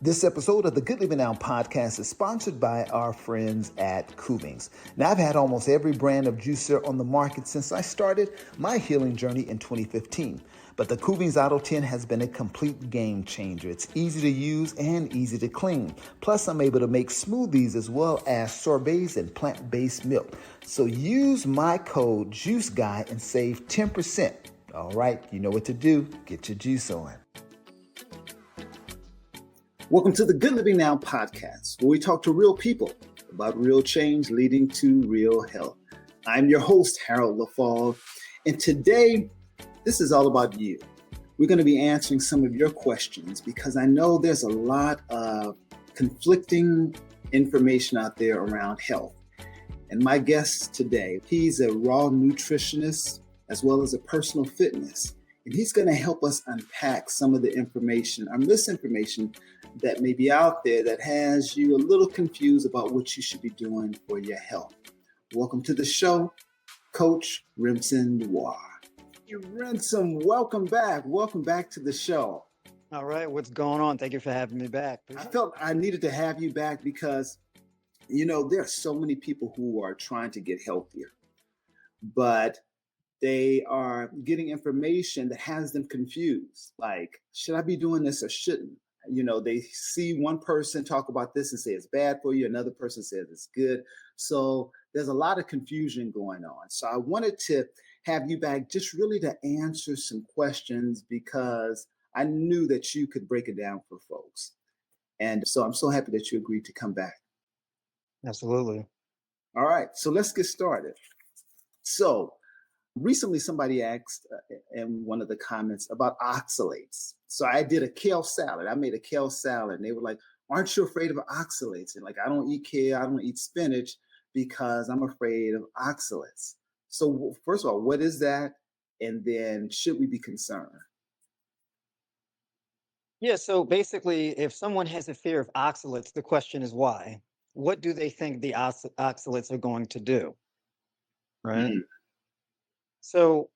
This episode of the Good Living Now podcast is sponsored by our friends at Kuvings. Now, I've had almost every brand of juicer on the market since I started my healing journey in 2015. But the Kuvings Auto 10 has been a complete game changer. It's easy to use and easy to clean. Plus, I'm able to make smoothies as well as sorbets and plant-based milk. So use my code JUICEGUY and save 10%. All right, you know what to do. Get your juice on. Welcome to the Good Living Now podcast, where we talk to real people about real change leading to real health. I'm your host, Harold LaFall, and today, this is all about you. We're going to be answering some of your questions because I know there's a lot of conflicting information out there around health. And my guest today, he's a raw nutritionist as well as a personal fitness. And he's going to help us unpack some of the information or misinformation that may be out there that has you a little confused about what you should be doing for your health. Welcome to the show, Coach Remson Noir. Rimsom, welcome back. Welcome back to the show. All right, what's going on? Thank you for having me back. I felt I needed to have you back because, you know, there are so many people who are trying to get healthier, but they are getting information that has them confused. Like, should I be doing this or shouldn't? You know, they see one person talk about this and say it's bad for you. Another person says it's good. So there's a lot of confusion going on. So I wanted to have you back just really to answer some questions because I knew that you could break it down for folks. And so I'm so happy that you agreed to come back. Absolutely. All right, so let's get started. So recently somebody asked in one of the comments about oxalates. So I did a kale salad. I made a kale salad and they were like, aren't you afraid of oxalates? And like, I don't eat kale, I don't eat spinach because I'm afraid of oxalates. So first of all, what is that? And then should we be concerned? Yeah, so basically, if someone has a fear of oxalates, the question is why? What do they think the oxalates are going to do? Right? Mm-hmm. So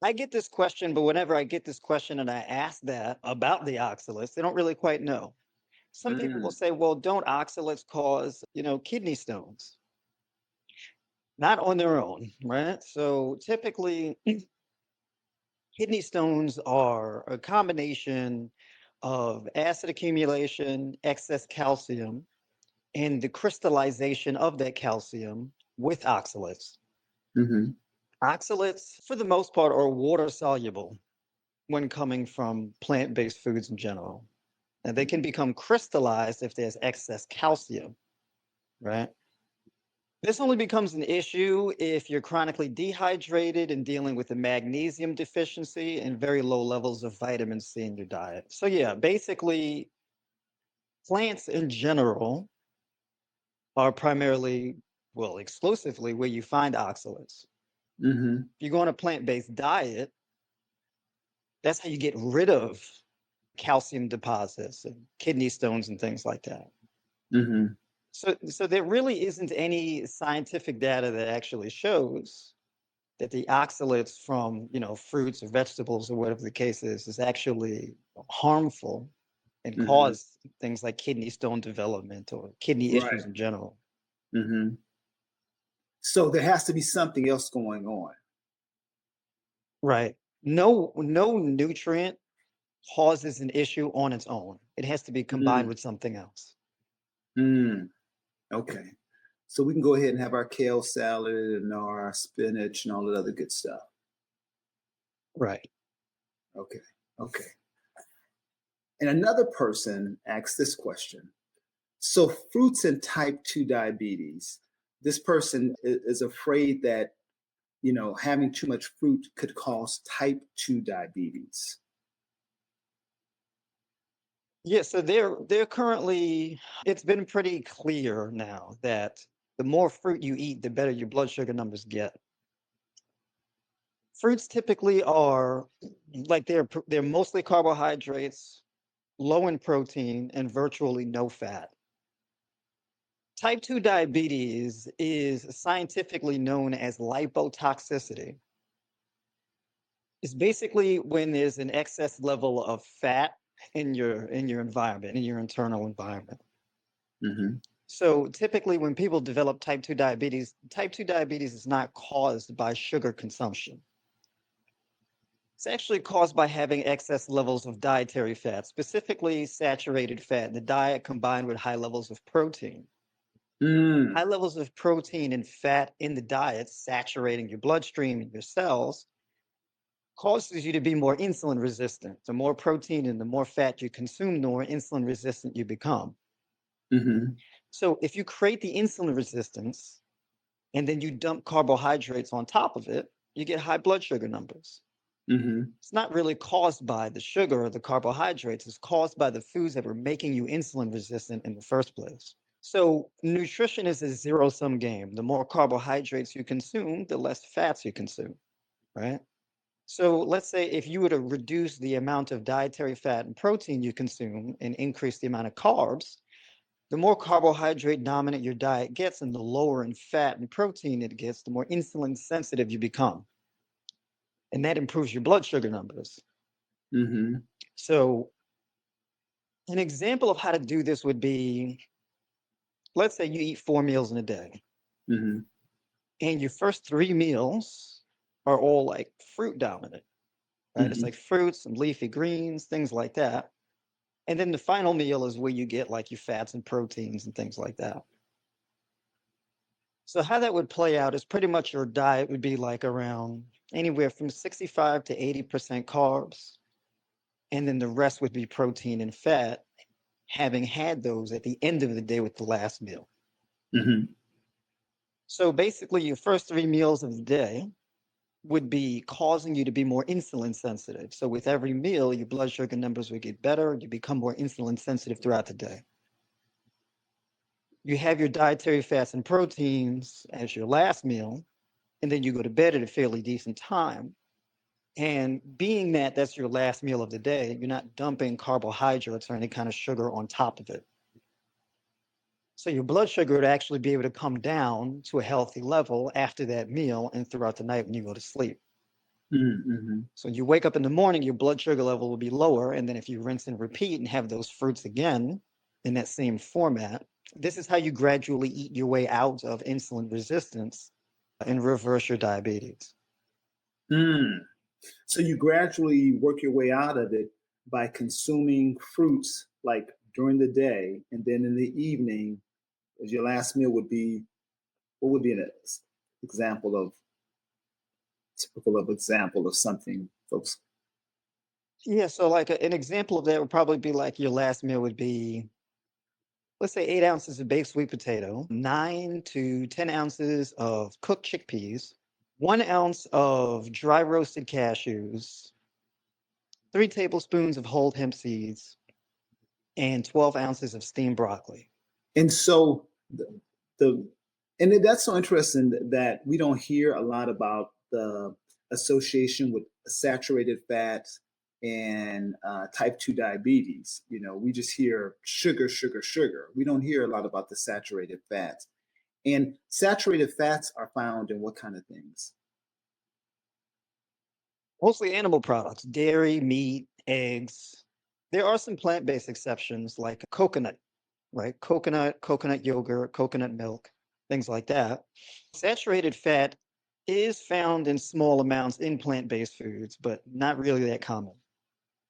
I get this question, but whenever I get this question and I ask that about the oxalates, they don't really quite know. Some people will say, well, don't oxalates cause, kidney stones? Not on their own, right? So typically, kidney stones are a combination of acid accumulation, excess calcium, and the crystallization of that calcium with oxalates. Mm-hmm. Oxalates, for the most part, are water soluble when coming from plant-based foods in general. And they can become crystallized if there's excess calcium, right? This only becomes an issue if you're chronically dehydrated and dealing with a magnesium deficiency and very low levels of vitamin C in your diet. So yeah, basically, plants in general are primarily, well, exclusively where you find oxalates. Mm-hmm. If you go on a plant-based diet, that's how you get rid of calcium deposits and kidney stones and things like that. Mm-hmm. So there really isn't any scientific data that actually shows that the oxalates from, fruits or vegetables or whatever the case is actually harmful and Mm-hmm. cause things like kidney stone development or kidney issues in general. Mm-hmm. So there has to be something else going on. Right. No nutrient causes an issue on its own. It has to be combined with something else. Okay. So we can go ahead and have our kale salad and our spinach and all that other good stuff. Right. Okay. And another person asked this question. So fruits and type 2 diabetes, this person is afraid that, having too much fruit could cause type 2 diabetes. Yeah, so they're currently, it's been pretty clear now that the more fruit you eat, the better your blood sugar numbers get. Fruits typically are like they're mostly carbohydrates, low in protein, and virtually no fat. Type 2 diabetes is scientifically known as lipotoxicity. It's basically when there's an excess level of fat in your environment, in your internal environment. Mm-hmm. So typically when people develop type 2 diabetes is not caused by sugar consumption. It's actually caused by having excess levels of dietary fat, specifically saturated fat in the diet combined with high levels of protein. High levels of protein and fat in the diet saturating your bloodstream and your cells causes you to be more insulin resistant. The more protein and the more fat you consume, the more insulin resistant you become. Mm-hmm. So if you create the insulin resistance and then you dump carbohydrates on top of it, you get high blood sugar numbers. Mm-hmm. It's not really caused by the sugar or the carbohydrates. It's caused by the foods that were making you insulin resistant in the first place. So nutrition is a zero-sum game. The more carbohydrates you consume, the less fats you consume, right? So let's say if you were to reduce the amount of dietary fat and protein you consume and increase the amount of carbs, the more carbohydrate dominant your diet gets and the lower in fat and protein it gets, the more insulin sensitive you become. And that improves your blood sugar numbers. Mm-hmm. So an example of how to do this would be, let's say you eat 4 meals in a day Mm-hmm. and your first 3 meals are all like fruit dominant, right? It's Mm-hmm. like fruits and leafy greens, things like that. And then the final meal is where you get like your fats and proteins and things like that. So how that would play out is pretty much your diet would be like around anywhere from 65 to 80% carbs. And then the rest would be protein and fat, having had those at the end of the day with the last meal. Mm-hmm. So basically your first 3 meals of the day would be causing you to be more insulin sensitive. So with every meal, your blood sugar numbers would get better. You become more insulin sensitive throughout the day. You have your dietary fats and proteins as your last meal, and then you go to bed at a fairly decent time. And being that that's your last meal of the day, you're not dumping carbohydrates or any kind of sugar on top of it. So your blood sugar would actually be able to come down to a healthy level after that meal and throughout the night when you go to sleep. Mm-hmm. So you wake up in the morning, your blood sugar level will be lower. And then if you rinse and repeat and have those fruits again in that same format, this is how you gradually eat your way out of insulin resistance and reverse your diabetes. Mm. So you gradually work your way out of it by consuming fruits like during the day, and then in the evening, as your last meal would be, what would be an example of example of something, folks? Yeah, so like an example of that would probably be like your last meal would be, let's say 8 ounces of baked sweet potato, 9 to 10 ounces of cooked chickpeas, 1 ounce of dry roasted cashews, 3 tablespoons of whole hemp seeds, and 12 ounces of steamed broccoli. And so the and that's so interesting that we don't hear a lot about the association with saturated fats and type 2 diabetes. You know, we just hear sugar, sugar, sugar. We don't hear a lot about the saturated fats. And saturated fats are found in what kind of things? Mostly animal products, dairy, meat, eggs. There are some plant-based exceptions like coconut, right? Coconut yogurt, coconut milk, things like that. Saturated fat is found in small amounts in plant-based foods, but not really that common,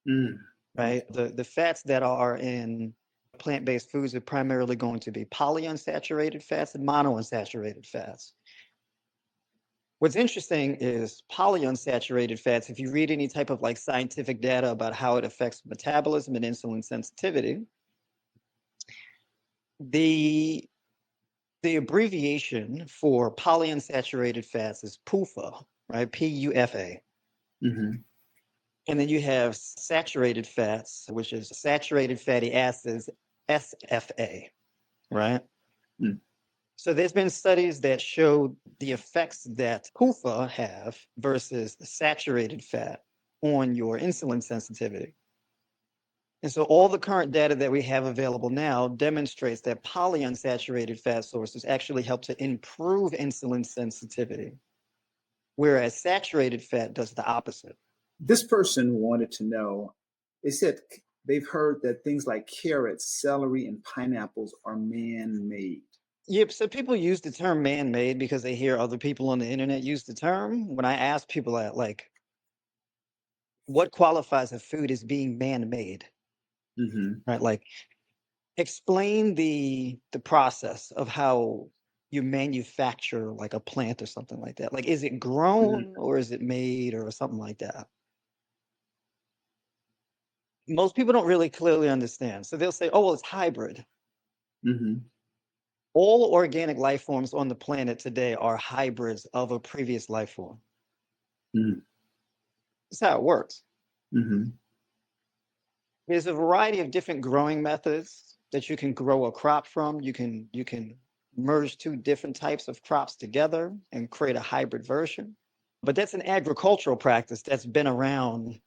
Mm, right? okay. The fats that are in plant-based foods are primarily going to be polyunsaturated fats and monounsaturated fats. What's interesting is polyunsaturated fats, if you read any type of like scientific data about how it affects metabolism and insulin sensitivity, the abbreviation for polyunsaturated fats is PUFA, right? PUFA. Mm-hmm. And then you have saturated fats, which is saturated fatty acids, SFA, right? Mm, So there's been studies that show the effects that PUFA have versus saturated fat on your insulin sensitivity. And so all the current data that we have available now demonstrates that polyunsaturated fat sources actually help to improve insulin sensitivity, whereas saturated fat does the opposite. This person wanted to know, they said, they've heard that things like carrots, celery, and pineapples are man-made. Yep. So people use the term man-made because they hear other people on the internet use the term. When I ask people that, like, what qualifies a food as being man-made, Mm-hmm. right? Like, explain the process of how you manufacture like a plant or something like that. Like, is it grown or is it made or something like that? Most people don't really clearly understand. So they'll say, oh, well, it's hybrid. Mm-hmm. All organic life forms on the planet today are hybrids of a previous life form. Mm-hmm. That's how it works. Mm-hmm. There's a variety of different growing methods that you can grow a crop from. You can merge two different types of crops together and create a hybrid version. But that's an agricultural practice that's been around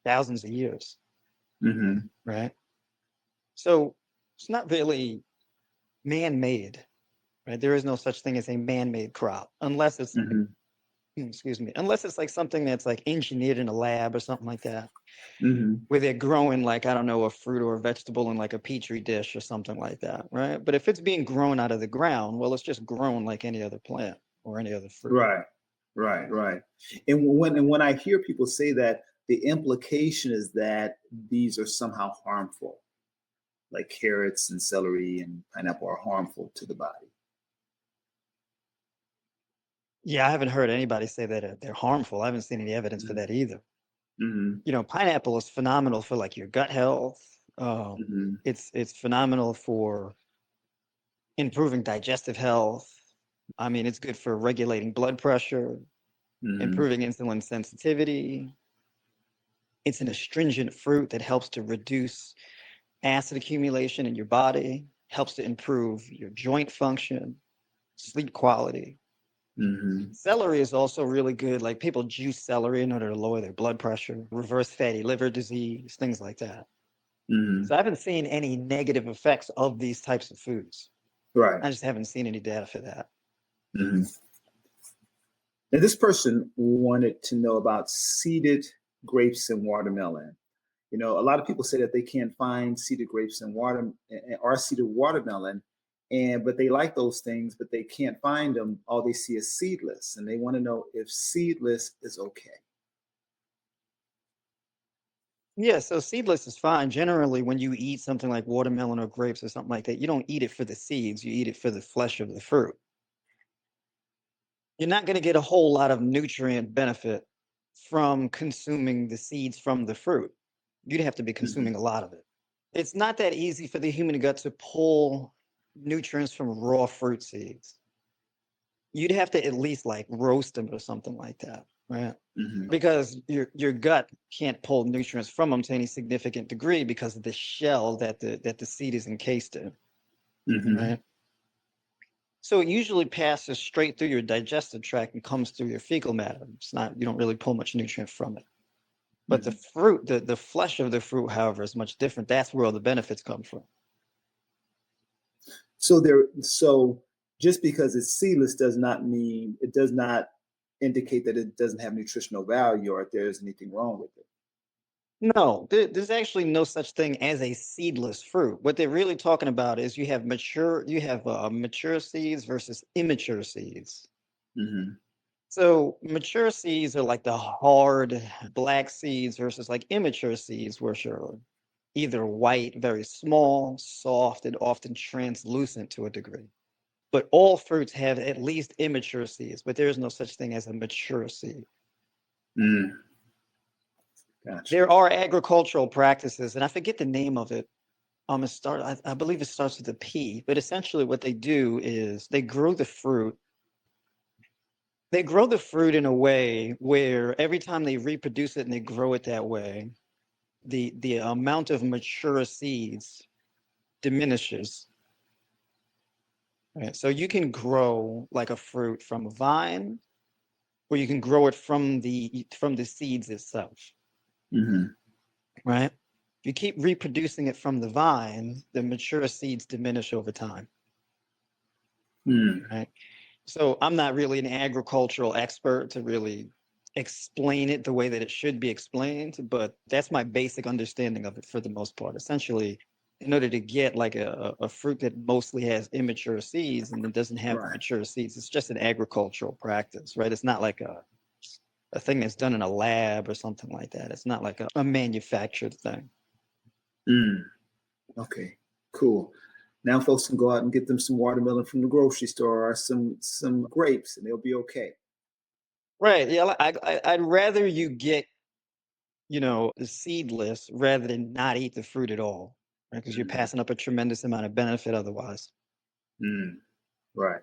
thousands of years, Mm-hmm. right? So it's not really man-made, right? There is no such thing as a man-made crop unless it's like, Mm-hmm. excuse me, unless it's like something that's like engineered in a lab or something like that, Mm-hmm. where they're growing like, I don't know, a fruit or a vegetable in like a petri dish or something like that, right? But if it's being grown out of the ground, well, it's just grown like any other plant or any other fruit. Right. Right. Right. And when I hear people say that, the implication is that these are somehow harmful, like carrots and celery and pineapple are harmful to the body. Yeah, I haven't heard anybody say that they're harmful. I haven't seen any evidence for that either. Mm-hmm. You know, pineapple is phenomenal for like your gut health. Mm-hmm. It's phenomenal for improving digestive health. I mean, it's good for regulating blood pressure, Mm-hmm. improving insulin sensitivity. It's an astringent fruit that helps to reduce acid accumulation in your body, helps to improve your joint function, sleep quality. Mm-hmm. Celery is also really good. Like people juice celery in order to lower their blood pressure, reverse fatty liver disease, things like that. Mm-hmm. So I haven't seen any negative effects of these types of foods. Right. I just haven't seen any data for that. Mm-hmm. And this person wanted to know about seeded grapes and watermelon. You know, a lot of people say that they can't find seeded grapes and water or seeded watermelon, and but they like those things, but they can't find them. All they see is seedless, and they want to know if seedless is okay. Yeah, so seedless is fine. Generally, when you eat something like watermelon or grapes or something like that, you don't eat it for the seeds, you eat it for the flesh of the fruit. You're not going to get a whole lot of nutrient benefit from consuming the seeds from the fruit. You'd have to be Mm-hmm. consuming a lot of it. It's not that easy for the human gut to pull nutrients from raw fruit seeds. You'd have to at least like roast them or something like that, right? Mm-hmm. Because your gut can't pull nutrients from them to any significant degree because of the shell that the seed is encased in, Mm-hmm. right? So it usually passes straight through your digestive tract and comes through your fecal matter. It's not, you don't really pull much nutrient from it. But the Mm-hmm. fruit, the flesh of the fruit, however, is much different. That's where all the benefits come from. So just because it's seedless does not mean it does not indicate that it doesn't have nutritional value or if there's anything wrong with it. No, there's actually no such thing as a seedless fruit. What they're really talking about is you have mature seeds versus immature seeds. Mm-hmm. So mature seeds are like the hard black seeds versus like immature seeds, which are either white, very small, soft, and often translucent to a degree. But all fruits have at least immature seeds, but there is no such thing as a mature seed. Mm. Gotcha. There are agricultural practices, and I forget the name of it. I believe it starts with a P, but essentially what they do is they grow the fruit. They grow the fruit in a way where every time they reproduce it and they grow it that way, the amount of mature seeds diminishes. Right? So you can grow like a fruit from a vine, or you can grow it from the seeds itself. Mm-hmm. Right? If you keep reproducing it from the vine, the mature seeds diminish over time. Mm. Right? So I'm not really an agricultural expert to really explain it the way that it should be explained, but that's my basic understanding of it for the most part. Essentially, in order to get like a fruit that mostly has immature seeds and it doesn't have Right. mature seeds, it's just an agricultural practice, right? It's not like a thing that's done in a lab or something like that. It's not like a manufactured thing. Mm. Okay, cool. Now folks can go out and get them some watermelon from the grocery store or some grapes, and they'll be okay. Right. Yeah. I'd rather you get, the seedless rather than not eat the fruit at all, right? Because you're passing up a tremendous amount of benefit otherwise. Right.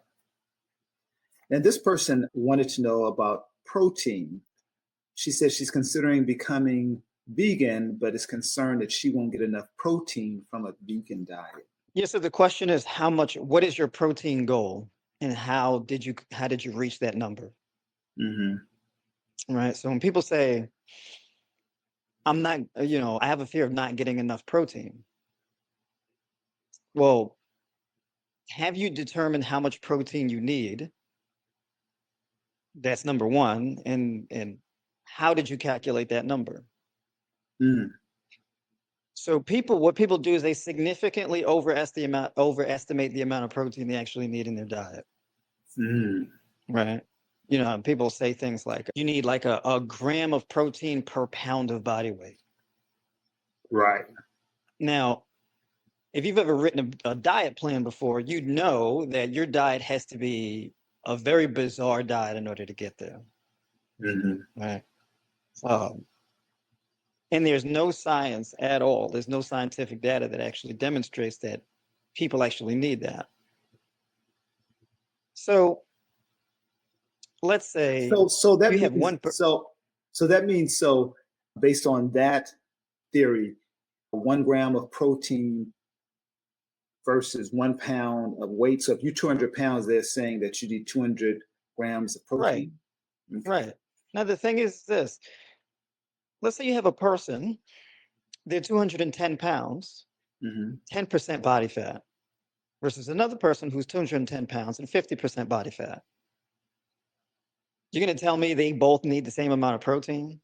And this person wanted to know about protein. She says she's considering becoming vegan, but is concerned that she won't get enough protein from a vegan diet. Yeah. So the question is, what is your protein goal, and how did you reach that number? Right. So when people say, I'm not, I have a fear of not getting enough protein. Well, have you determined how much protein you need? That's number one. And how did you calculate that number? So what people do is they significantly overestimate the amount of protein they actually need in their diet. Right. People say things like you need like a gram of protein per pound of body weight. Right. Now, if you've ever written a diet plan before, you'd know that your diet has to be a very bizarre diet in order to get there. Right. And there's no science at all. There's no scientific data that actually demonstrates that people actually need that. So let's say so that you means have one. So that means based on that theory, 1 gram of protein versus 1 pound of weight. So if you're 200 pounds, they're saying that you need 200 grams of protein. Right. Okay. Right. Now the thing is this. Let's say you have a person, they're 210 pounds, 10% body fat, versus another person who's 210 pounds and 50% body fat. You're going to tell me they both need the same amount of protein?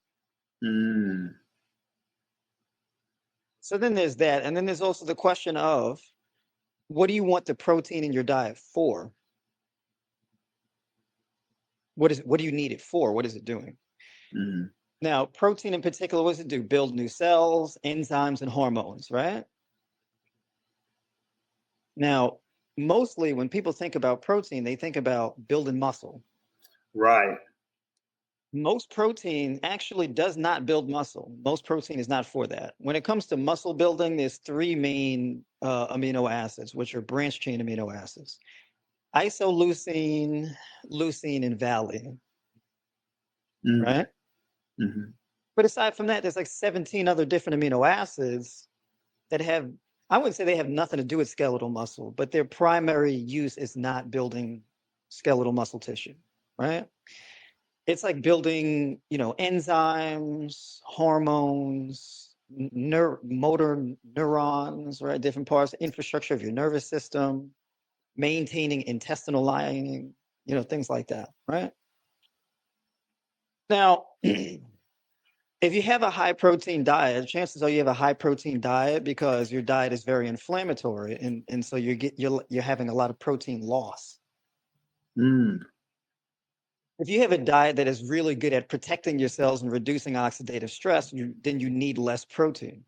So then there's that. And then there's also the question of, what do you want the protein in your diet for? What do you need it for? What is it doing? Now, protein in particular, what does it do? Build new cells, enzymes, and hormones, right? Now, mostly when people think about protein, they think about building muscle. Right. Most protein actually does not build muscle. Most protein is not for that. When it comes to muscle building, there's 3 main amino acids, which are branched chain amino acids: isoleucine, leucine, and valine. Right? But aside from that, there's like 17 other different amino acids that have, I wouldn't say they have nothing to do with skeletal muscle, but their primary use is not building skeletal muscle tissue, right? It's like building, enzymes, hormones, motor neurons, right? Different parts, infrastructure of your nervous system, maintaining intestinal lining, things like that, right? Now, if you have a high protein diet, chances are you have a high protein diet because your diet is very inflammatory, and so you're having a lot of protein loss. If you have a diet that is really good at protecting your cells and reducing oxidative stress, then you need less protein,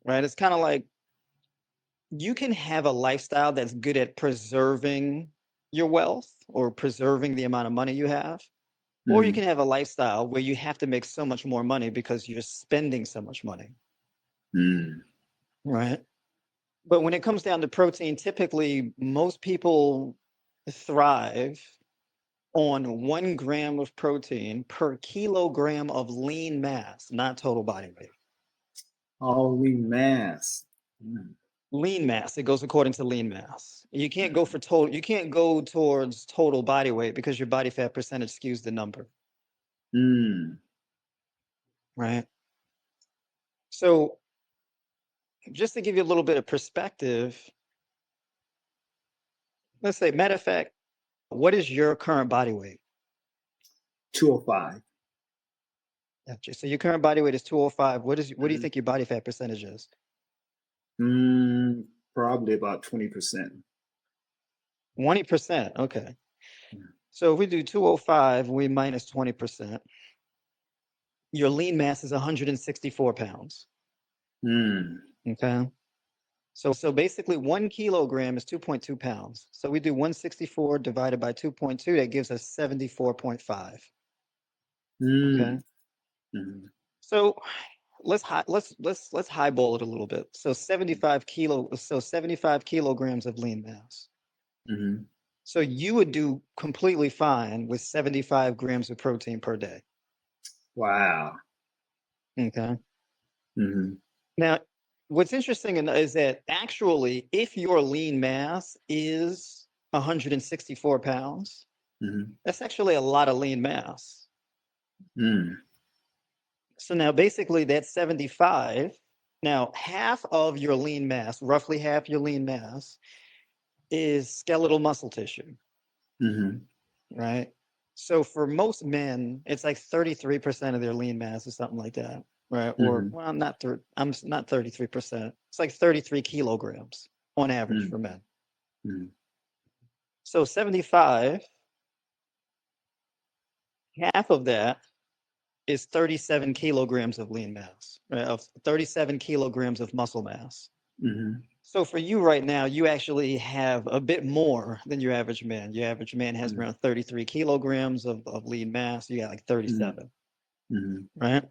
right? It's kind of like you can have a lifestyle that's good at preserving your wealth or preserving the amount of money you have, or you can have a lifestyle where you have to make so much more money because you're spending so much money, right? But when it comes down to protein, typically most people thrive on 1 gram of protein per kilogram of lean mass, not total body weight. Oh, lean mass. Lean mass. It goes according to lean mass. You can't go for total. You can't go towards total body weight because your body fat percentage skews the number. Right. So, just to give you a little bit of perspective, let's say, matter of fact, what is your current body weight? 205. Gotcha. So your current body weight is 205. What do you Mhm. think your body fat percentage is? Probably about 20%. 20%. Okay. Yeah. So if we do 205, we minus 20%. Your lean mass is 164 pounds. Mm. Okay. So basically 1 kilogram is 2.2 pounds. So we do 164 divided by 2.2, that gives us 74.5. Okay. Mm. Mhm. So let's highball it a little bit. So 75 kilograms of lean mass. Mhm. So you would do completely fine with 75 grams of protein per day. Wow. Okay. Mhm. Now, what's interesting is that actually, if your lean mass is 164 pounds, Mhm. that's actually a lot of lean mass. Mm. So now basically that's 75. Now, half of your lean mass, roughly half your lean mass, is skeletal muscle tissue, Mhm. right? So for most men, it's like 33% of their lean mass or something like that, right? Or Mhm. well, not 33%. It's like 33 kilograms on average Mm. for men. Mm. So 75, half of that is 37 kilograms of lean mass, right? Of 37 kilograms of muscle mass. Mhm. So for you right now, you actually have a bit more than your average man. Your average man has Mm. around 33 kilograms of lean mass. You got like Mhm. 37, Mhm. right?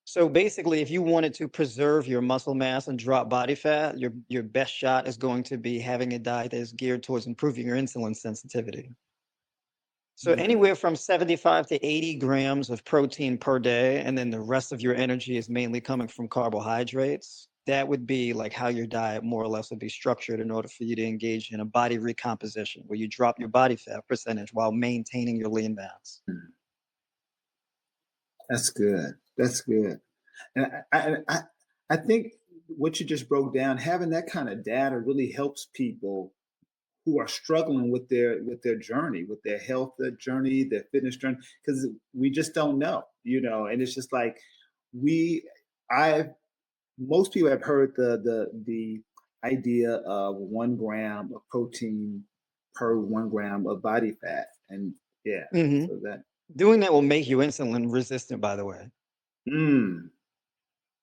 So basically, if you wanted to preserve your muscle mass and drop body fat, your best shot is going to be having a diet that is geared towards improving your insulin sensitivity. So Mm. anywhere from 75 to 80 grams of protein per day, and then the rest of your energy is mainly coming from carbohydrates. That would be like how your diet more or less would be structured in order for you to engage in a body recomposition, where you drop your body fat percentage while maintaining your lean mass. Mm. That's good. That's good. And I think what you just broke down, having that kind of data really helps people who are struggling with their journey, with their health journey, their fitness journey, because we just don't know, and it's just like we I most people have heard the idea of 1 gram of protein per 1 gram of body fat. And yeah, hmm so that Doing that will make you insulin resistant, by the way. mm,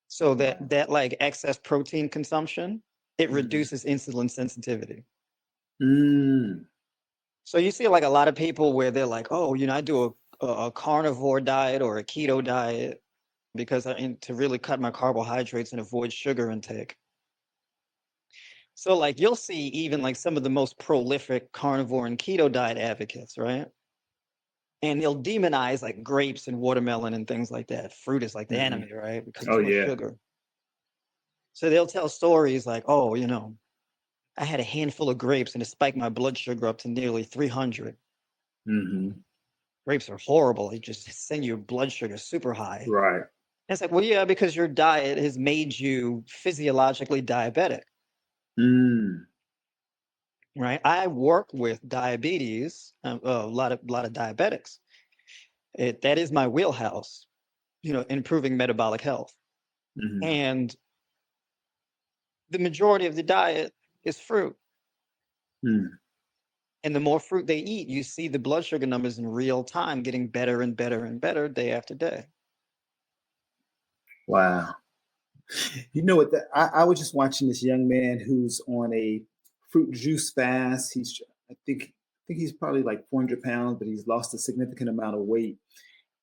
So wow. that like excess protein consumption, it Mhm. reduces insulin sensitivity. Mm, So you see like a lot of people where they're like, oh, I do a carnivore diet or a keto diet because to really cut my carbohydrates and avoid sugar intake. So like you'll see even like some of the most prolific carnivore and keto diet advocates, right? And they'll demonize like grapes and watermelon and things like that. Fruit is like the mhm. enemy, right? Because Oh too much yeah. sugar. So they'll tell stories like, oh, I had a handful of grapes and it spiked my blood sugar up to nearly 300. Hmm. Grapes are horrible. They just send your blood sugar super high. And Right. it's like, well, yeah, because your diet has made you physiologically diabetic, Mm, right? I work with diabetes, a lot of diabetics. That is my wheelhouse, improving metabolic health. hmm. And the majority of the diet is fruit. Mm. And the more fruit they eat, you see the blood sugar numbers in real time getting better and better and better day after day. Wow. You know what? I was just watching this young man who's on a fruit juice fast. I think he's probably like 400 pounds, but he's lost a significant amount of weight.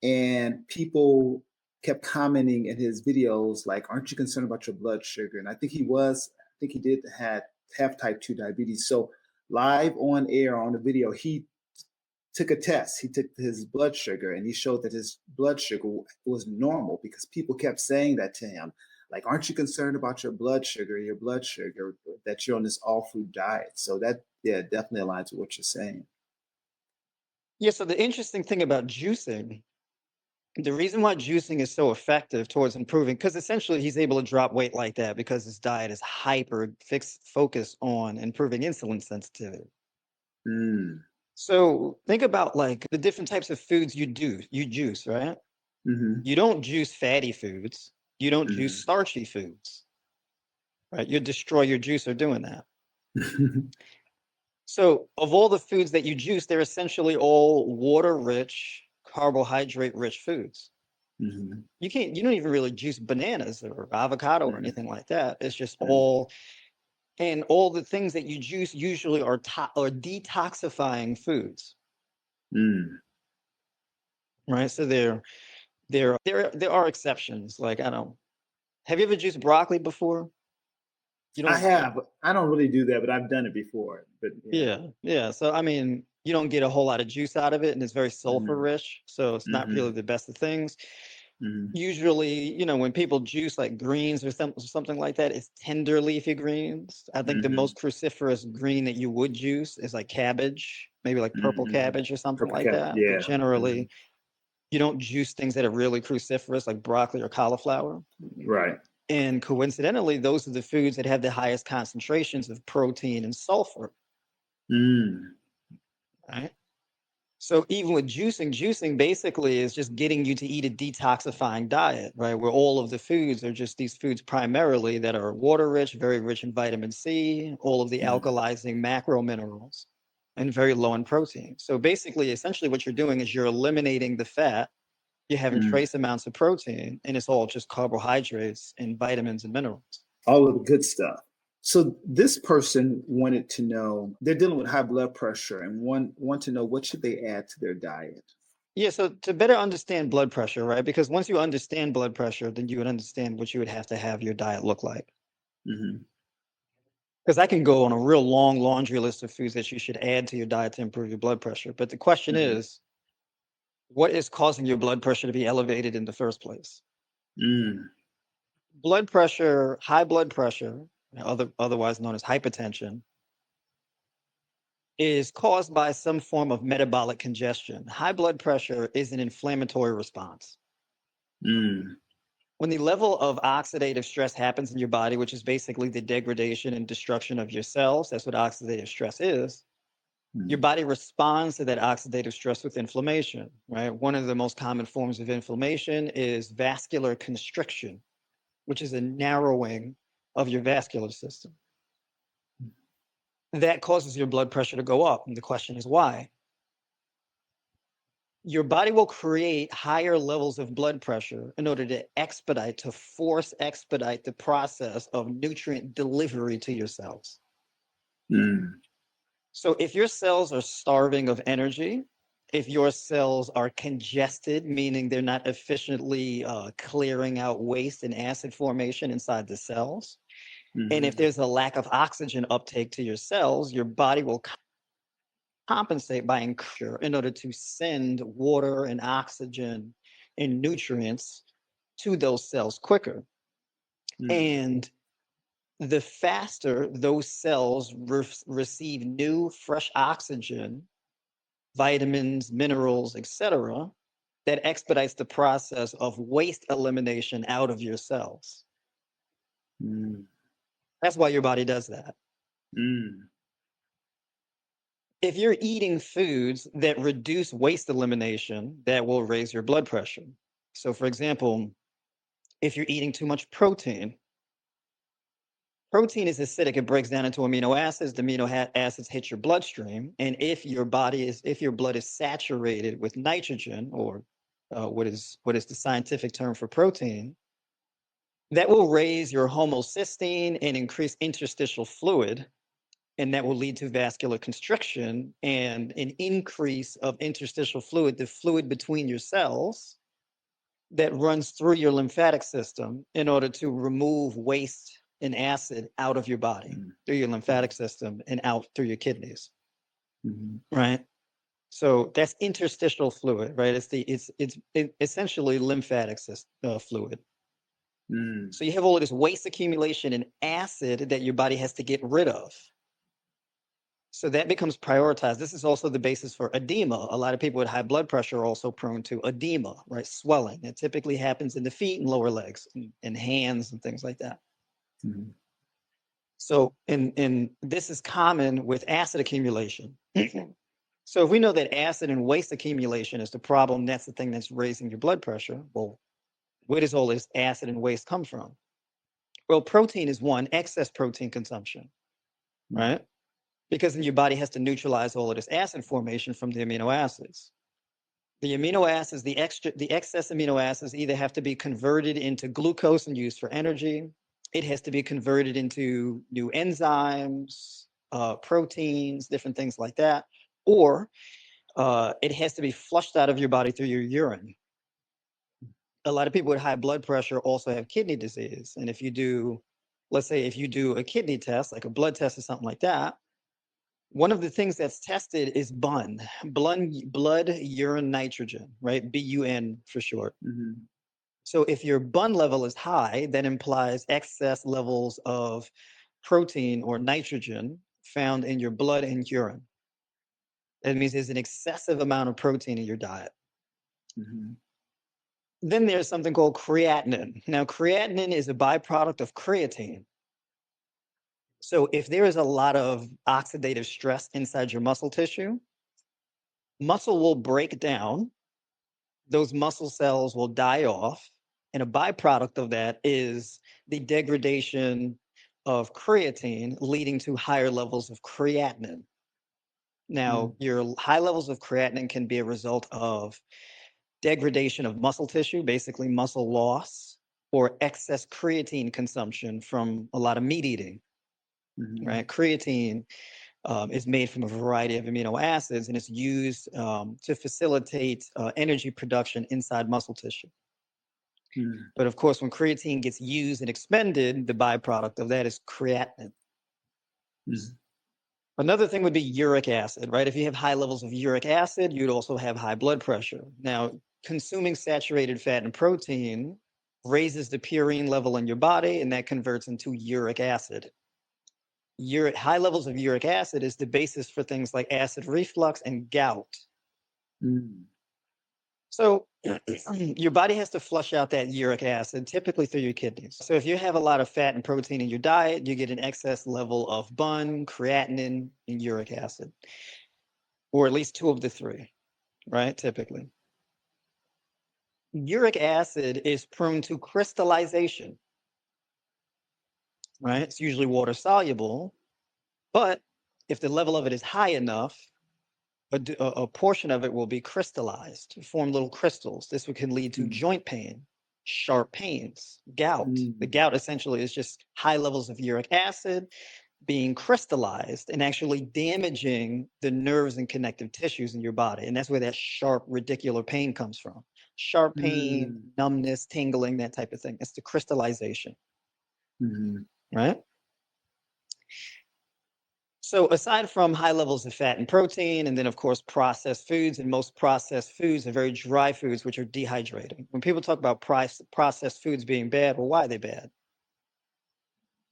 And people kept commenting in his videos like, "Aren't you concerned about your blood sugar?" And I think he was. I think he did have type 2 diabetes. So live on air on the video, he took a test. He took his blood sugar and he showed that his blood sugar was normal, because people kept saying that to him. Like, aren't you concerned about your blood sugar, that you're on this all food diet? So that, yeah, definitely aligns with what you're saying. Yeah, so the interesting thing about juicing, the reason why juicing is so effective towards improving, because essentially he's able to drop weight like that because his diet is hyper focused on improving insulin sensitivity. Mm. So think about like the different types of foods you juice, right? Mm-hmm. You don't juice fatty foods. You don't juice Mm-hmm. starchy foods, right? You destroy your juicer doing that. So of all the foods that you juice, they're essentially all water-rich, carbohydrate-rich foods. Mm-hmm. You don't even really juice bananas or avocado or Mm-hmm. anything like that. It's just all, and all the things that you juice usually are detoxifying foods, Mm. right? So there are exceptions. Like have you ever juiced broccoli before? You I don't, have. I don't really do that, but I've done it before. But yeah. yeah. So I mean, you don't get a whole lot of juice out of it, and it's very sulfur Mm-hmm. rich, so it's not Mm-hmm. really the best of things. Mm-hmm. Usually, when people juice like greens or something like that, it's tender leafy greens. I think the Mm-hmm. most cruciferous green that you would juice is like cabbage, maybe like purple Mm-hmm. cabbage or something Purple like cap. that. But Yeah. Mm-hmm. generally, you don't juice things that are really cruciferous, like broccoli or cauliflower. Right. And coincidentally, those are the foods that have the highest concentrations of protein and sulfur, Mm. right? So even with juicing basically is just getting you to eat a detoxifying diet, right? Where all of the foods are just these foods primarily that are water rich, very rich in vitamin C, all of the Mm. alkalizing macro minerals, and very low in protein. So basically, essentially what you're doing is you're eliminating the fat, you're having Mm. trace amounts of protein, and it's all just carbohydrates and vitamins and minerals. All of the good stuff. So this person wanted to know, they're dealing with high blood pressure and want to know what should they add to their diet. Yeah, so to better understand blood pressure, right? Because once you understand blood pressure, then you would understand what you would have to have your diet look like. Mm-hmm. Because I can go on a real long laundry list of foods that you should add to your diet to improve your blood pressure. But the question Mm-hmm. is, what is causing your blood pressure to be elevated in the first place? Mm. Blood pressure, high blood pressure, otherwise known as hypertension, is caused by some form of metabolic congestion. High blood pressure is an inflammatory response. Mm. When the level of oxidative stress happens in your body, which is basically the degradation and destruction of your cells, that's what oxidative stress is. Your Mm. body responds to that oxidative stress with inflammation, right? One of the most common forms of inflammation is vascular constriction, which is a narrowing of your vascular system. That causes your blood pressure to go up. And the question is why? Your body will create higher levels of blood pressure in order to force expedite the process of nutrient delivery to your cells. Mm. So if your cells are starving of energy, if your cells are congested, meaning they're not efficiently clearing out waste and acid formation inside the cells, and if Mm-hmm. there's a lack of oxygen uptake to your cells, your body will compensate by in order to send water and oxygen and nutrients to those cells quicker. Mm. And the faster those cells receive new, fresh oxygen, vitamins, minerals, etc., that expedites the process of waste elimination out of your cells. Mm. That's why your body does that. Mm. If you're eating foods that reduce waste elimination, that will raise your blood pressure. So, for example, if you're eating too much protein, protein is acidic. It breaks down into amino acids. The amino acids hit your bloodstream, and if your blood is saturated with nitrogen, or what is the scientific term for protein, that will raise your homocysteine and increase interstitial fluid, and that will lead to vascular constriction and an increase of interstitial fluid, the fluid between your cells that runs through your lymphatic system in order to remove waste and acid out of your body Mm. through your lymphatic system and out through your kidneys, Mm-hmm. right? So that's interstitial fluid, right? It's essentially lymphatic fluid. Mm. So you have all of this waste accumulation and acid that your body has to get rid of. So that becomes prioritized. This is also the basis for edema. A lot of people with high blood pressure are also prone to edema, right? Swelling. It typically happens in the feet and lower legs and hands and things like that. Mm. So, and this is common with acid accumulation. So if we know that acid and waste accumulation is the problem, that's the thing that's raising your blood pressure. Well, where does all this acid and waste come from? Well, protein is one, excess protein consumption, right? Because then your body has to neutralize all of this acid formation from the amino acids. The amino acids, the excess amino acids either have to be converted into glucose and used for energy. It has to be converted into new enzymes, proteins, different things like that. Or it has to be flushed out of your body through your urine. A lot of people with high blood pressure also have kidney disease. And if you do, let's say if you do a kidney test, like a blood test or something like that, one of the things that's tested is blood urine nitrogen, right? BUN for short. So if your BUN level is high, that implies excess levels of protein or nitrogen found in your blood and urine. That means there's an excessive amount of protein in your diet. Then there's something called creatinine. Now, creatinine is a byproduct of creatine. So if there is a lot of oxidative stress inside your muscle tissue, muscle will break down, those muscle cells will die off, and a byproduct of that is the degradation of creatine, leading to higher levels of creatinine. Now, your high levels of creatinine can be a result of degradation of muscle tissue, basically muscle loss, or excess creatine consumption from a lot of meat eating, right? Creatine is made from a variety of amino acids, and it's used to facilitate energy production inside muscle tissue. But of course, when creatine gets used and expended, the byproduct of that is creatinine. Another thing would be uric acid, right? If you have high levels of uric acid, you'd also have high blood pressure. Now, consuming saturated fat and protein raises the purine level in your body, and that converts into uric acid. High levels of uric acid is the basis for things like acid reflux and gout. So your body has to flush out that uric acid, typically through your kidneys. So if you have a lot of fat and protein in your diet, you get an excess level of BUN, creatinine, and uric acid, or at least two of the three, right? Typically. Uric acid is prone to crystallization, right? It's usually water soluble, but if the level of it is high enough, a portion of it will be crystallized, form little crystals. This can lead to joint pain, sharp pains, gout. The gout essentially is just high levels of uric acid being crystallized and actually damaging the nerves and connective tissues in your body. And that's where that sharp, radicular pain comes from. Sharp pain, numbness, tingling, that type of thing. It's the crystallization, right? So aside from high levels of fat and protein, and then of course processed foods, and most processed foods are very dry foods, which are dehydrating. When people talk about processed foods being bad, well, why are they bad?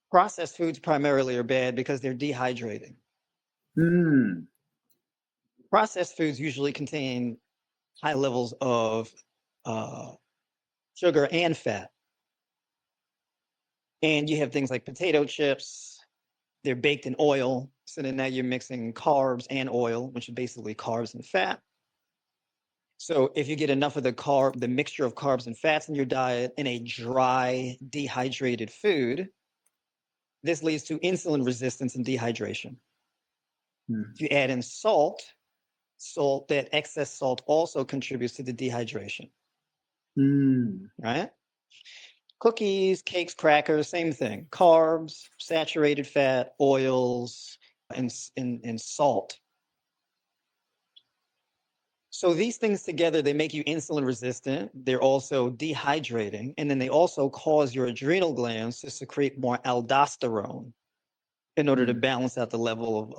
Processed foods primarily are bad because they're dehydrating. Processed foods usually contain high levels of sugar and fat. And you have things like potato chips, they're baked in oil. So then now you're mixing carbs and oil, which is basically carbs and fat. So if you get enough of the mixture of carbs and fats in your diet in a dry, dehydrated food, this leads to insulin resistance and dehydration. If you add in salt, that excess salt also contributes to the dehydration. Right? Cookies, cakes, crackers, same thing. Carbs, saturated fat, oils, and salt. So these things together, they make you insulin resistant. They're also dehydrating. And then they also cause your adrenal glands to secrete more aldosterone in order to balance out the level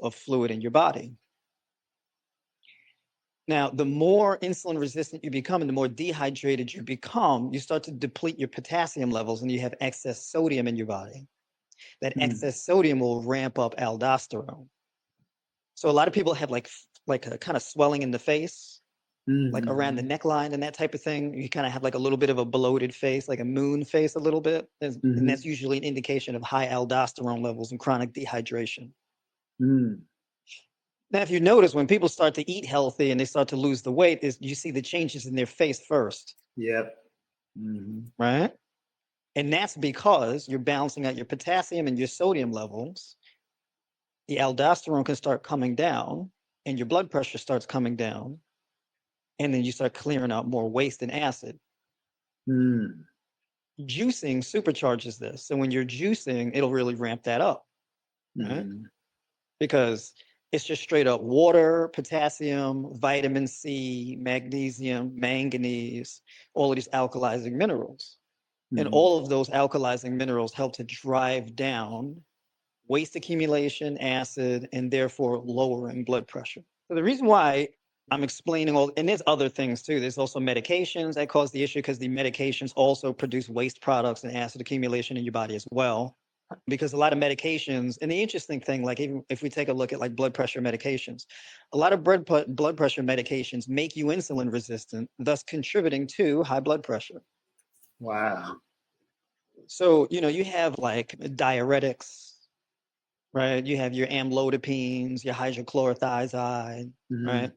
of fluid in your body. Now, the more insulin resistant you become and the more dehydrated you become, you start to deplete your potassium levels and you have excess sodium in your body. That excess sodium will ramp up aldosterone. So a lot of people have like a kind of swelling in the face, like around the neckline and that type of thing. You kind of have like a little bit of a bloated face, like a moon face a little bit. And that's usually an indication of high aldosterone levels and chronic dehydration. Now, if you notice, when people start to eat healthy and they start to lose the weight, is you see the changes in their face first. Yep. Mm-hmm. Right? And that's because you're balancing out your potassium and your sodium levels. The aldosterone can start coming down and your blood pressure starts coming down. And then you start clearing out more waste and acid. Mm. Juicing supercharges this. So when you're juicing, it'll really ramp that up. Right? Mm-hmm. Because it's just straight up water, potassium, vitamin C, magnesium, manganese, all of these alkalizing minerals. And Mm-hmm. all of those alkalizing minerals help to drive down waste accumulation, acid, and therefore lowering blood pressure. So the reason why I'm explaining all, and there's other things too. There's also medications that cause the issue because the medications also produce waste products and acid accumulation in your body as well. Because a lot of medications, and the interesting thing, like even if we take a look at like blood pressure medications, a lot of blood pressure medications make you insulin resistant, thus contributing to high blood pressure. Wow. So, you have like diuretics, right? You have your amlodipines, your hydrochlorothiazide, Mm-hmm. right?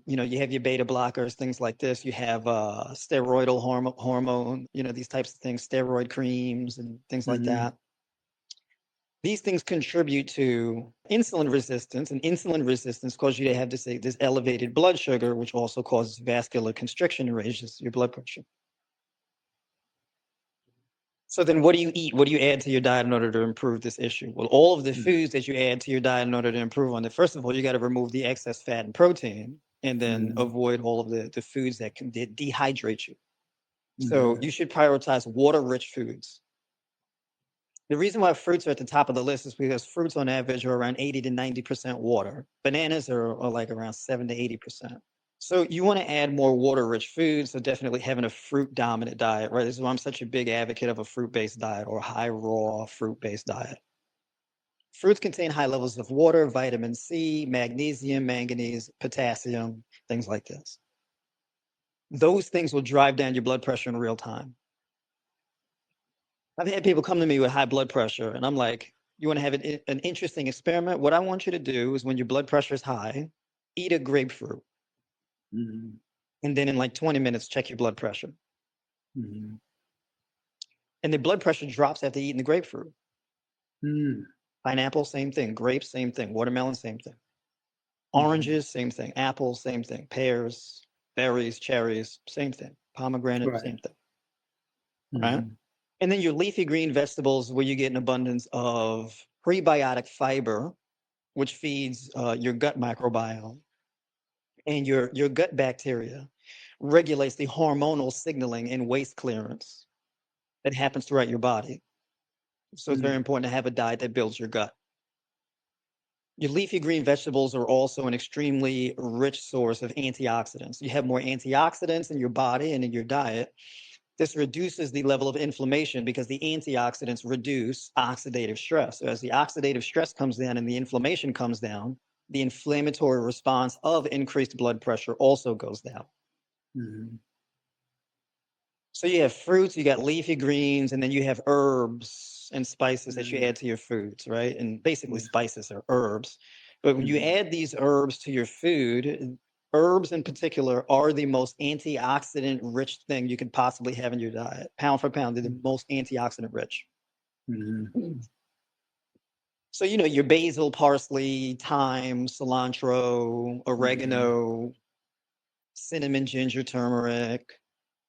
You have your beta blockers, things like this. You have steroidal hormone, these types of things, steroid creams and things like Mm-hmm. that. These things contribute to insulin resistance, and insulin resistance causes you to have this elevated blood sugar, which also causes vascular constriction and raises your blood pressure. So then what do you eat? What do you add to your diet in order to improve this issue? Well, all of the foods that you add to your diet in order to improve on it, first of all, you got to remove the excess fat and protein, and then avoid all of the foods that can dehydrate you. So you should prioritize water-rich foods. The reason why fruits are at the top of the list is because fruits on average are around 80 to 90% water. Bananas are like around 7 to 80%. So you want to add more water-rich foods, so definitely having a fruit-dominant diet, right? This is why I'm such a big advocate of a fruit-based diet or a high raw fruit-based diet. Fruits contain high levels of water, vitamin C, magnesium, manganese, potassium, things like this. Those things will drive down your blood pressure in real time. I've had people come to me with high blood pressure, and I'm like, you want to have an interesting experiment? What I want you to do is when your blood pressure is high, eat a grapefruit. Mm-hmm. And then in like 20 minutes, check your blood pressure. Mm-hmm. And the blood pressure drops after eating the grapefruit. Mm-hmm. Pineapple, same thing. Grapes, same thing. Watermelon, same thing. Mm-hmm. Oranges, same thing. Apples, same thing. Pears, berries, cherries, same thing. Pomegranate, Right. same thing. Mm-hmm. Right? And then your leafy green vegetables, where you get an abundance of prebiotic fiber, which feeds your gut microbiome, and your gut bacteria regulates the hormonal signaling and waste clearance that happens throughout your body. So it's very important to have a diet that builds your gut. Your leafy green vegetables are also an extremely rich source of antioxidants. You have more antioxidants in your body and in your diet. This reduces the level of inflammation because the antioxidants reduce oxidative stress. So as the oxidative stress comes down and the inflammation comes down, the inflammatory response of increased blood pressure also goes down. Mm-hmm. So you have fruits, you got leafy greens, and then you have herbs and spices that you add to your foods, right? And basically spices are herbs. But when you add these herbs to your food, herbs in particular are the most antioxidant rich thing you could possibly have in your diet. Pound for pound, they're the most antioxidant rich. Mm-hmm. So, your basil, parsley, thyme, cilantro, oregano, cinnamon, ginger, turmeric,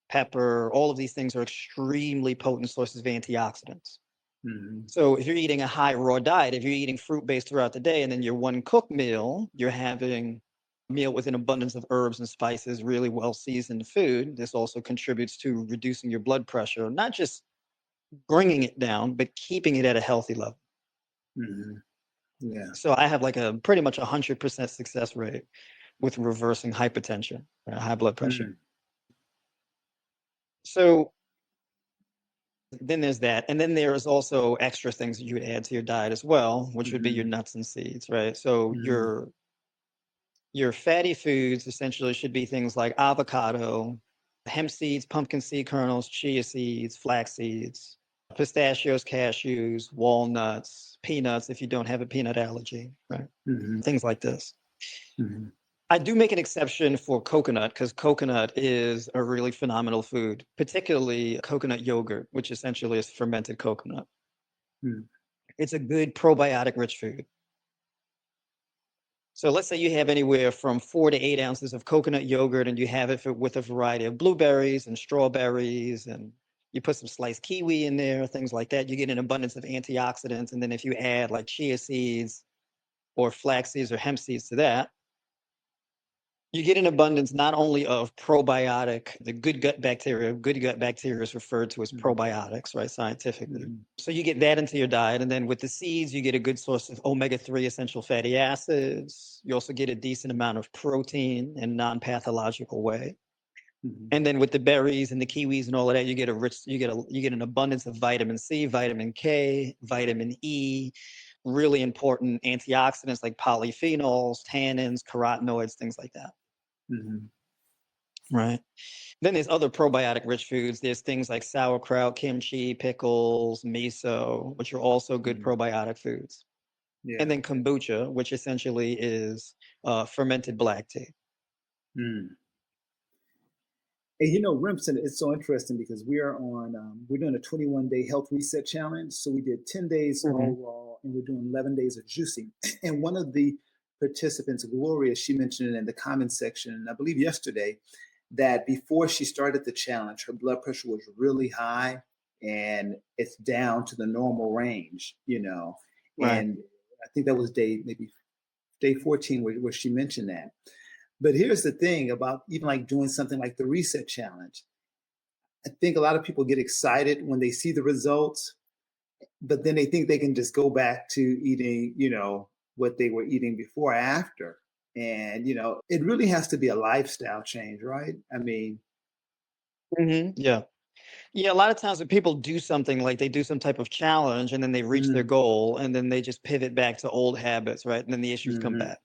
pepper, all of these things are extremely potent sources of antioxidants. Mm-hmm. So if you're eating a high raw diet, if you're eating fruit-based throughout the day, and then your one cooked meal, you're having a meal with an abundance of herbs and spices, really well seasoned food, this also contributes to reducing your blood pressure, not just bringing it down, but keeping it at a healthy level. Mm-hmm. Yeah. So I have like a pretty much 100% success rate with reversing hypertension, high blood pressure. Mm-hmm. So then there's that. And then there's also extra things that you would add to your diet as well, which would be your nuts and seeds, right? So your fatty foods essentially should be things like avocado, hemp seeds, pumpkin seed kernels, chia seeds, flax seeds, pistachios, cashews, walnuts, peanuts if you don't have a peanut allergy, right? Mm-hmm. Things like this. Mhm. I do make an exception for coconut because coconut is a really phenomenal food, particularly coconut yogurt, which essentially is fermented coconut. Mm. It's a good probiotic rich food. So let's say you have anywhere from 4 to 8 ounces of coconut yogurt and you have it with a variety of blueberries and strawberries, and you put some sliced kiwi in there, things like that. You get an abundance of antioxidants. And then if you add like chia seeds or flax seeds or hemp seeds to that, you get an abundance not only of probiotic, the good gut bacteria is referred to as probiotics, right, scientifically. Mhm. So you get that into your diet. And then with the seeds, you get a good source of omega-3 essential fatty acids. You also get a decent amount of protein in a non-pathological way. Mhm. And then with the berries and the kiwis and all of that, you get an abundance of vitamin C, vitamin K, vitamin E, really important antioxidants like polyphenols, tannins, carotenoids, things like that. Mhm. Right. Then there's other probiotic rich foods. There's things like sauerkraut, kimchi, pickles, miso, which are also good Mhm. probiotic foods. Yeah. And then kombucha, which essentially is fermented black tea. Mm. And Remson, it's so interesting because we're doing a 21-day health reset challenge. So we did 10 days all raw, and we're doing 11 days of juicing. And one of the participants, Gloria, she mentioned in the comment section, I believe yesterday, that before she started the challenge, her blood pressure was really high and it's down to the normal range. Right. And I think that was maybe day 14 where she mentioned that. But here's the thing about even like doing something like the reset challenge. I think a lot of people get excited when they see the results, but then they think they can just go back to eating, what they were eating before or after. And it really has to be a lifestyle change, right? I mean, Yeah. Yeah. A lot of times when people do something like they do some type of challenge and then they reach their mm, goal and then they just pivot back to old habits, right? And then the issues come mhm, back.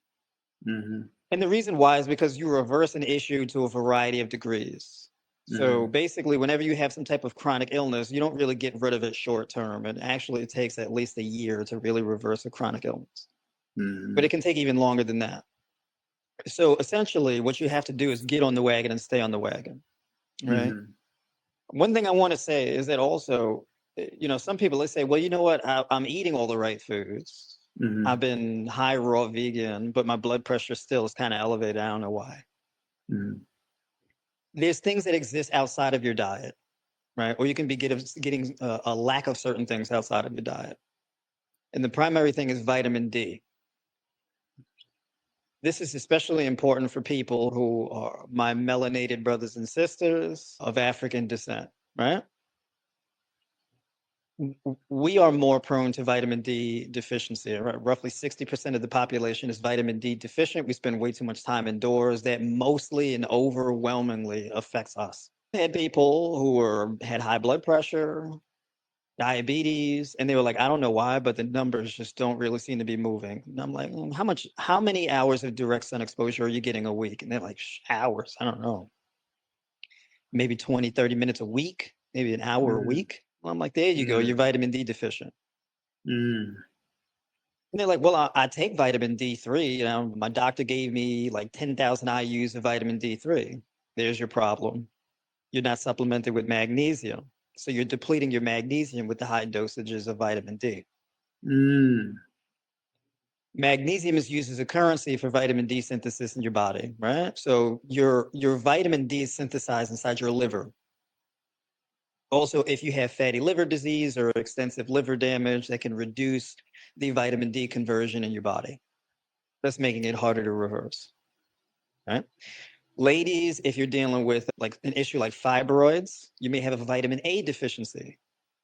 mhm, And the reason why is because you reverse an issue to a variety of degrees. So mhm, basically, whenever you have some type of chronic illness, you don't really get rid of it short term. And actually, it takes at least a year to really reverse a chronic illness, but mhm, it can take even longer than that. So essentially, what you have to do is get on the wagon and stay on the wagon, right? mhm, One thing I want to say is that also, some people, they say, well, you know what? I'm eating all the right foods. mhm, I've been high raw vegan, but my blood pressure still is kind of elevated. I don't know why. mhm, There's things that exist outside of your diet, right? Or you can be getting a lack of certain things outside of your diet. And the primary thing is vitamin D. This is especially important for people who are my melanated brothers and sisters of African descent, right? We are more prone to vitamin D deficiency. Right? Roughly 60% of the population is vitamin D deficient. We spend way too much time indoors. That mostly and overwhelmingly affects us. I had people who had high blood pressure, diabetes, and they were like, I don't know why, but the numbers just don't really seem to be moving. And I'm like, how many hours of direct sun exposure are you getting a week? And they're like, hours, I don't know, maybe 20, 30 minutes a week, maybe an hour a mhm, week. Well, I'm like, there you go, you're mhm, vitamin D deficient. mhm, And they're like, well, I take vitamin D3. My doctor gave me like 10,000 IUs of vitamin D3. There's your problem. You're not supplemented with magnesium. So you're depleting your magnesium with the high dosages of vitamin D. mhm, Magnesium is used as a currency for vitamin D synthesis in your body, right? So your vitamin D is synthesized inside your liver. Also, if you have fatty liver disease or extensive liver damage, that can reduce the vitamin D conversion in your body. That's making it harder to reverse, right? Ladies, if you're dealing with like an issue like fibroids, you may have a vitamin A deficiency.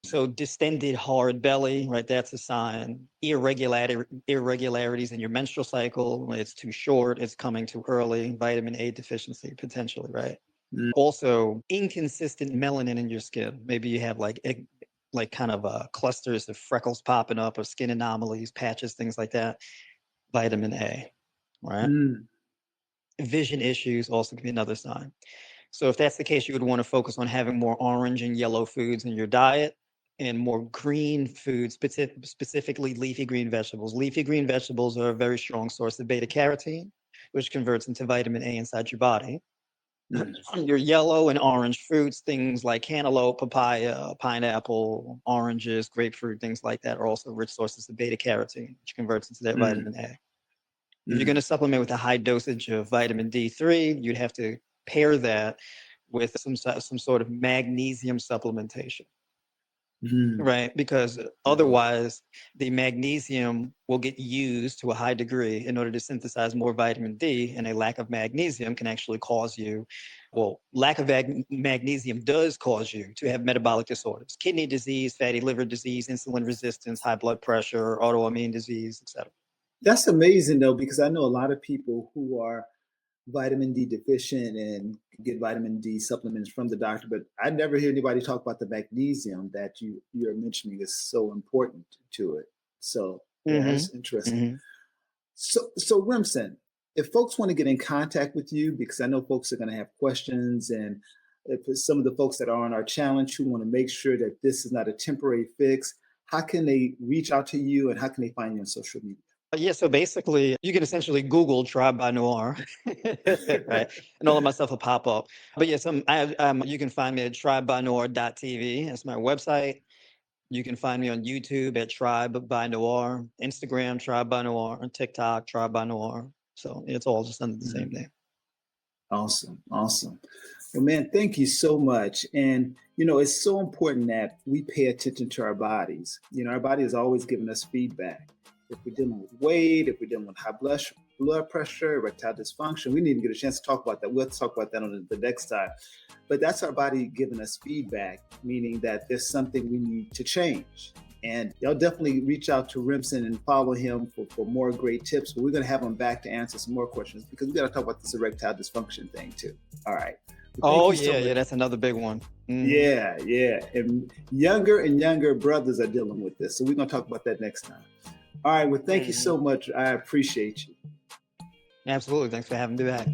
So distended hard belly, right? That's a sign. Irregularities in your menstrual cycle. It's too short. It's coming too early. Vitamin A deficiency potentially, right? mhm, Also, inconsistent melanin in your skin. Maybe you have like kind of clusters of freckles popping up or skin anomalies, patches, things like that. Vitamin A, right? mhm, Vision issues also can be another sign. So if that's the case, you would want to focus on having more orange and yellow foods in your diet and more green foods, specifically leafy green vegetables. Leafy green vegetables are a very strong source of beta carotene. which converts into vitamin A inside your body. Mm. Your yellow and orange fruits, things like cantaloupe, papaya, pineapple, oranges, grapefruit, things like that are also rich sources of beta carotene, which converts into that vitamin A. If you're going to supplement with a high dosage of vitamin D3, you'd have to pair that with some sort of magnesium supplementation. Right, because otherwise the magnesium will get used to a high degree in order to synthesize more vitamin D, and a lack of magnesium can actually cause you, lack of magnesium does cause you to have metabolic disorders, kidney disease, fatty liver disease, insulin resistance, high blood pressure, autoimmune disease, etc. That's amazing though, because I know a lot of people who are vitamin D deficient and get vitamin D supplements from the doctor, but I never hear anybody talk about the magnesium that you're mentioning is so important to it. So yeah, that's interesting. So Remson, if folks want to get in contact with you, because I know folks are going to have questions, and if some of the folks that are on our challenge who want to make sure that this is not a temporary fix, how can they reach out to you and how can they find you on social media? Yeah, so basically, you can essentially Google Tribe by Noir, right? And all of my stuff will pop up. But yes, you can find me at tribebynoir.tv. That's my website. You can find me on YouTube at Tribe by Noir, Instagram, Tribe by Noir, and TikTok, Tribe by Noir. So it's all just under the same name. Awesome. Awesome. Well, man, thank you so much. And, it's so important that we pay attention to our bodies. Our body is always giving us feedback. If we're dealing with weight, if we're dealing with high blood pressure, erectile dysfunction, we need to get a chance to talk about that. We'll talk about that on the next time. But that's our body giving us feedback, meaning that there's something we need to change. And y'all definitely reach out to Remson and follow him for more great tips. But we're going to have him back to answer some more questions because we got to talk about this erectile dysfunction thing too. All right. Well, yeah, that's another big one. Yeah. And younger brothers are dealing with this. So we're going to talk about that next time. All right. Well, thank you so much. I appreciate you. Absolutely. Thanks for having me back.